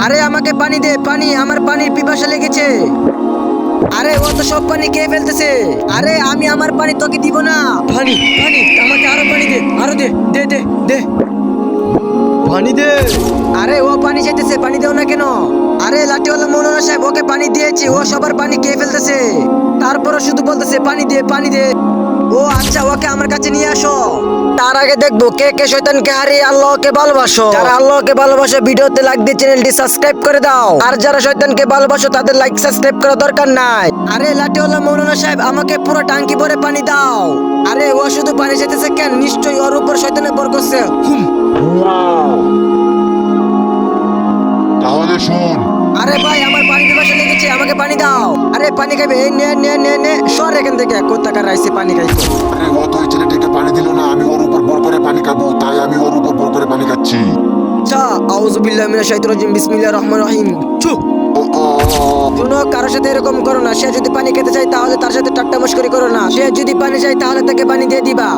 আরে আমাকে পানি দে, পানি, আমার পানির পিপাসা লেগেছে। আরে ও তো সব পানি খেয়ে ফেলতেছে। আরে আমি আমার পানি তোকে দিব না। পানি, পানি, আমাকে আরো পানি দে, আরো দে, দে দে দে পানি দে। আরে ও পানি চাইতেছে, পানি দেও না কেন? আরে লাঠিওয়ালা মৌলানা সাহেব, ওকে পানি দিয়েছি, ও সবার পানি খেয়ে ফেলতেছে। তারপরও শুধু বলতেছে পানি দে, পানি দে। ও আচ্ছা, ওকে আমার কাছে নিয়ে আসো। তার আগে দেখবো কে কে শয়তানকে হারিয়ে আল্লাহকে ভালোবাসো। যারা আল্লাহকে ভালোবাসো ভিডিওতে লাইক দিয়ে চ্যানেলটি সাবস্ক্রাইব করে দাও। আর যারা শয়তানকে ভালোবাসো তাদের লাইক সাবস্ক্রাইব করা দরকার নাই। আরে লাঠিওয়ালা মৌলানা সাহেব, আমাকে পুরো টাঙ্কি ভরে পানি দাও। আরে ও শুধু পানি চাইতেছে কেন? নিশ্চয়ই ওর উপর শয়তানে ভর করছে। তাহলে শোন, আরে ভাই, আমার পানি পিপাসা লেগেছে, আমাকে পানি দাও। আরে পানি খাইবে? এই নে নে নে নে, সর এখান থেকে, কোথাকার রাইছে পানি খাইছে। আরে ও তো ওই ছেলেটিকে পানি দিল না, আমি ওর উপর ভর করে পানি খাবো, তাই আমি ওর উপর ভর করে পানি খাচ্ছি। আচ্ছা, আউযু বিল্লাহি মিনাশ শাইতানির রাজিম, বিসমিল্লাহির রহমানির রহিম। ছু। ও, ও, শুনো, কারোর সাথে এরকম করো না। সে যদি পানি খেতে চায় তাহলে তার সাথে ঠাট্টা মশকরি করো না। সে যদি পানি চায় তাহলে তাকে পানি দিয়ে দিবা।